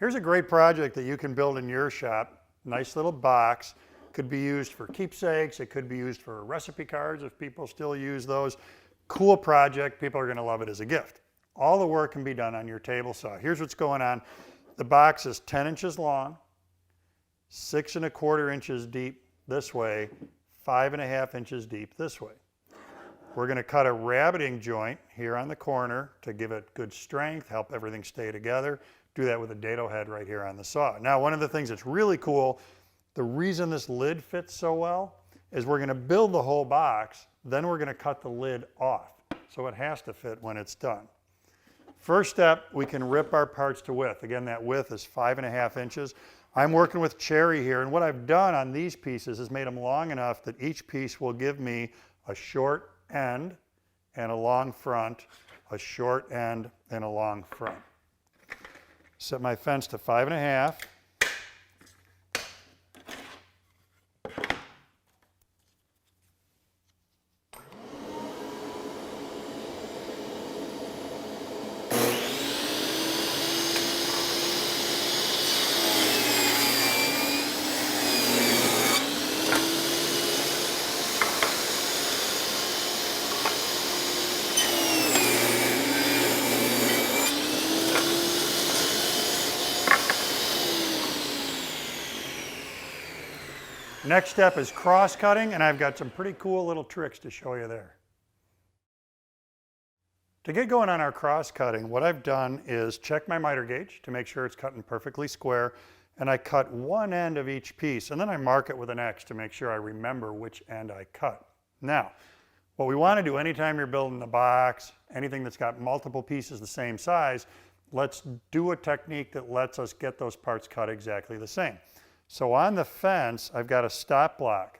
Here's a great project that you can build in your shop. Nice little box. Could be used for keepsakes. It could be used for recipe cards if people still use those. Cool project. People are going to love it as a gift. All the work can be done on your table saw. Here's what's going on. The box is 10 inches long, 6 1/4 inches deep this way, 5 1/2 inches deep this way. We're going to cut a rabbeting joint here on the corner to give it good strength, help everything stay together. Do that with a dado head right here on the saw. Now, one of the things that's really cool, the reason this lid fits so well is we're going to build the whole box, then we're going to cut the lid off. So it has to fit when it's done. First step, we can rip our parts to width. Again, that width is 5 1/2 inches. I'm working with cherry here, and what I've done on these pieces is made them long enough that each piece will give me a short end and a long front, a short end and a long front. Set my fence to 5 1/2. Next step is cross cutting, and I've got some pretty cool little tricks to show you there. To get going on our cross cutting, what I've done is check my miter gauge to make sure it's cutting perfectly square, and I cut one end of each piece, and then I mark it with an X to make sure I remember which end I cut. Now, what we want to do anytime you're building a box, anything that's got multiple pieces the same size, let's do a technique that lets us get those parts cut exactly the same. So on the fence, I've got a stop block.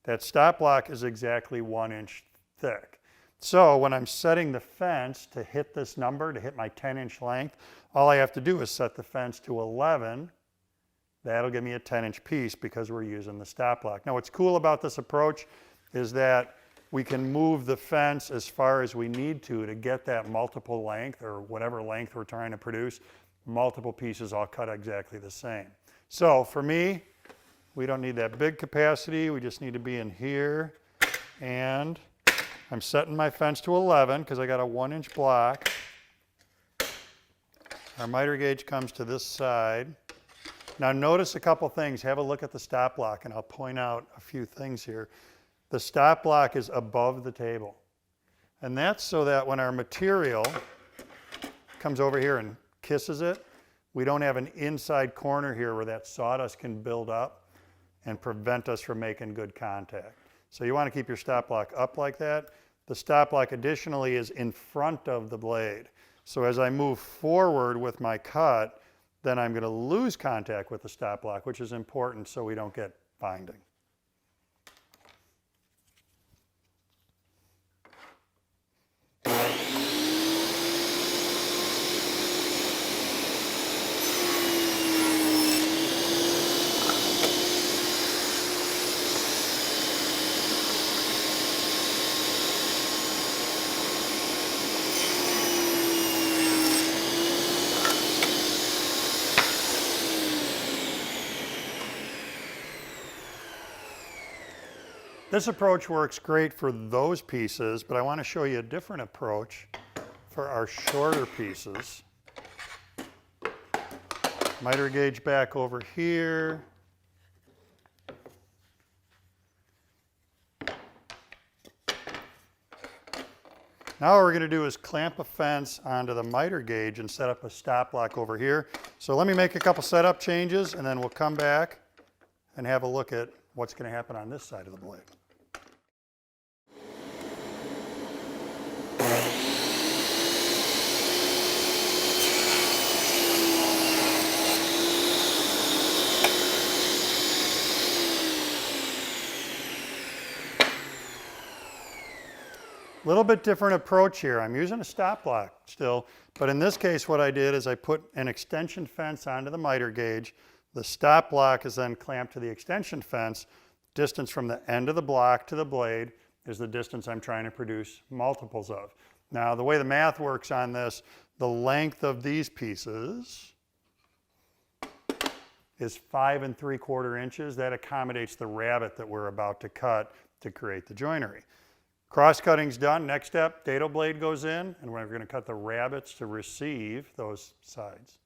That stop block is exactly 1 inch thick. So when I'm setting the fence to hit this number, to hit my 10-inch length, all I have to do is set the fence to 11. That'll give me a 10-inch piece because we're using the stop block. Now what's cool about this approach is that we can move the fence as far as we need to get that multiple length or whatever length we're trying to produce. Multiple pieces all cut exactly the same. So for me, we don't need that big capacity. We just need to be in here. And I'm setting my fence to 11 because I got a 1 inch block. Our miter gauge comes to this side. Now notice a couple things. Have a look at the stop block and I'll point out a few things here. The stop block is above the table. And that's so that when our material comes over here and kisses it, we don't have an inside corner here where that sawdust can build up and prevent us from making good contact. So you want to keep your stop block up like that. The stop block additionally is in front of the blade. So as I move forward with my cut, then I'm going to lose contact with the stop block, which is important so we don't get binding. This approach works great for those pieces, but I want to show you a different approach for our shorter pieces. Miter gauge back over here. Now what we're going to do is clamp a fence onto the miter gauge and set up a stop block over here. So let me make a couple setup changes and then we'll come back and have a look at what's going to happen on this side of the blade. A little bit different approach here. I'm using a stop block still, but in this case what I did is I put an extension fence onto the miter gauge. The stop block is then clamped to the extension fence. Distance from the end of the block to the blade is the distance I'm trying to produce multiples of. Now the way the math works on this, the length of these pieces is 5 3/4 inches. That accommodates the rabbet that we're about to cut to create the joinery. Cross cutting's done. Next step, dado blade goes in, and we're going to cut the rabbets to receive those sides.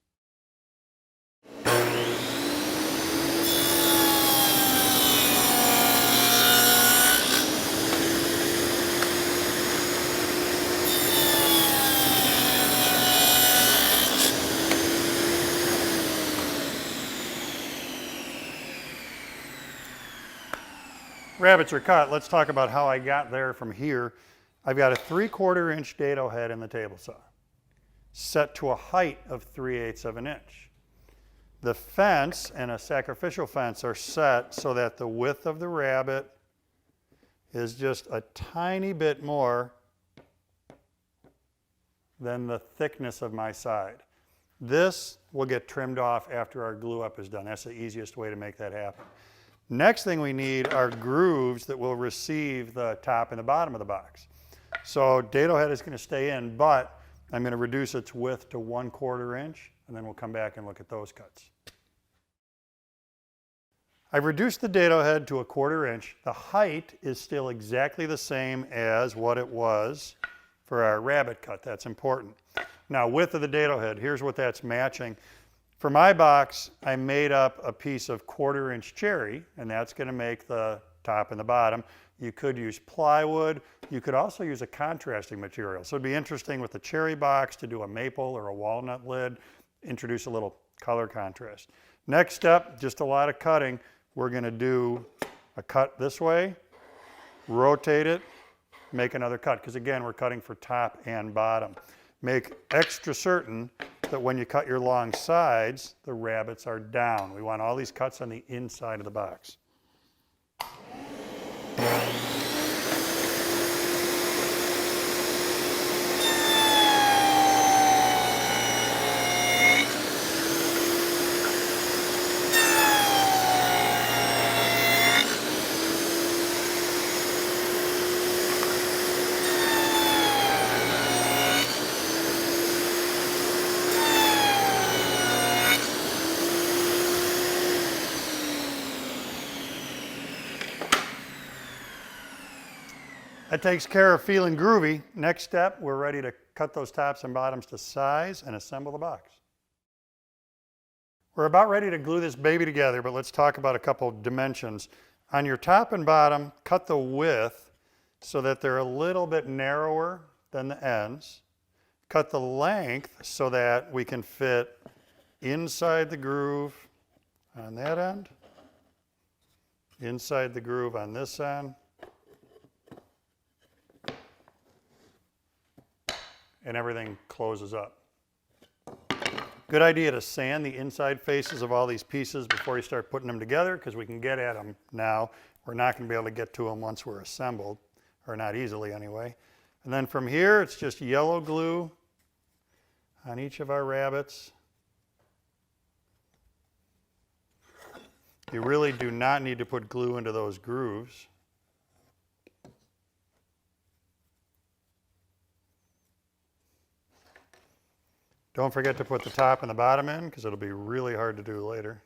Rabbets are cut. Let's talk about how I got there from here. I've got a 3/4 inch dado head in the table saw, set to a height of 3/8 of an inch. The fence and a sacrificial fence are set so that the width of the rabbet is just a tiny bit more than the thickness of my side. This will get trimmed off after our glue up is done. That's the easiest way to make that happen. Next thing we need are grooves that will receive the top and the bottom of the box. So dado head is going to stay in, but I'm going to reduce its width to 1/4 inch, and then we'll come back and look at those cuts. I've reduced the dado head to 1/4 inch. The height is still exactly the same as what it was for our rabbet cut. That's important. Now, width of the dado head, here's what that's matching. For my box, I made up a piece of 1/4 inch cherry, and that's going to make the top and the bottom. You could use plywood. You could also use a contrasting material. So it'd be interesting with the cherry box to do a maple or a walnut lid, introduce a little color contrast. Next step, just a lot of cutting. We're going to do a cut this way, rotate it, make another cut, because again, we're cutting for top and bottom. Make extra certain that when you cut your long sides, the rabbets are down. We want all these cuts on the inside of the box. That takes care of feeling groovy. Next step, we're ready to cut those tops and bottoms to size and assemble the box. We're about ready to glue this baby together, but let's talk about a couple dimensions. On your top and bottom, cut the width so that they're a little bit narrower than the ends. Cut the length so that we can fit inside the groove on that end, inside the groove on this end, and everything closes up. Good idea to sand the inside faces of all these pieces before you start putting them together, because we can get at them now. We're not going to be able to get to them once we're assembled, or not easily anyway. And then from here, it's just yellow glue on each of our rabbets. You really do not need to put glue into those grooves. Don't forget to put the top and the bottom in, because it'll be really hard to do later.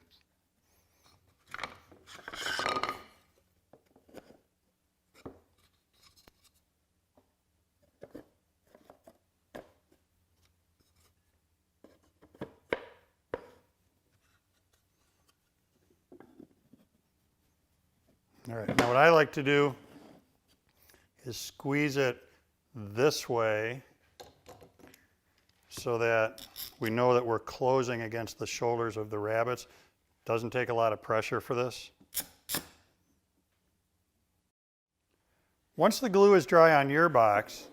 All right, now what I like to do is squeeze it this way so that we know that we're closing against the shoulders of the rabbets. Doesn't take a lot of pressure for this. Once the glue is dry on your box,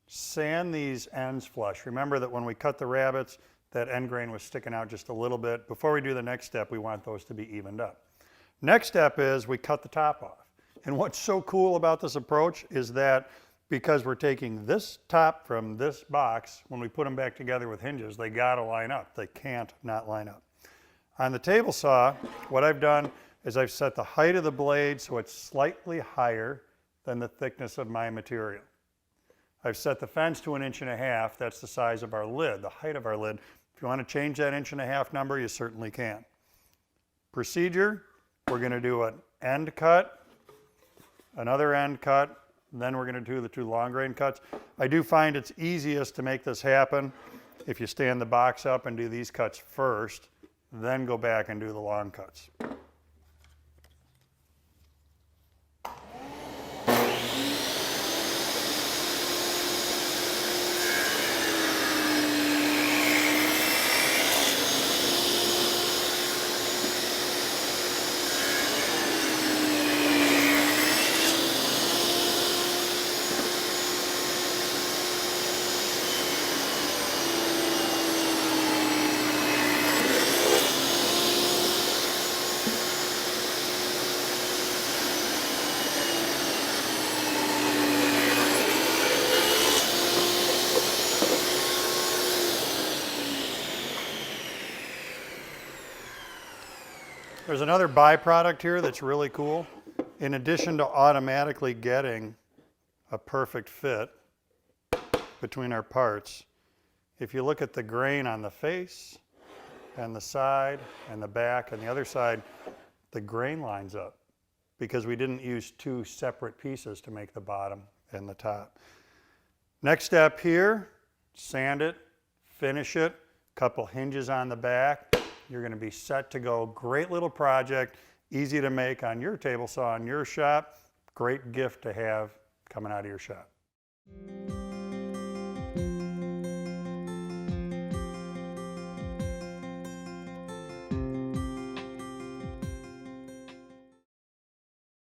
sand these ends flush. Remember that when we cut the rabbets, that end grain was sticking out just a little bit. Before we do the next step, we want those to be evened up. Next step is we cut the top off. And what's so cool about this approach is that because we're taking this top from this box, when we put them back together with hinges, they gotta line up. They can't not line up. On the table saw, what I've done is I've set the height of the blade so it's slightly higher than the thickness of my material. I've set the fence to 1.5 inches. That's the size of our lid, the height of our lid. If you want to change that 1.5 inch number, you certainly can. procedure. We're going to do an end cut, another end cut, then we're going to do the 2 long grain cuts. I do find it's easiest to make this happen if you stand the box up and do these cuts first, then go back and do the long cuts. There's another byproduct here that's really cool. In addition to automatically getting a perfect fit between our parts, if you look at the grain on the face and the side and the back and the other side, the grain lines up because we didn't use 2 separate pieces to make the bottom and the top. Next step here, sand it, finish it, couple hinges on the back. You're going to be set to go. Great little project, easy to make on your table saw in your shop. Great gift to have coming out of your shop.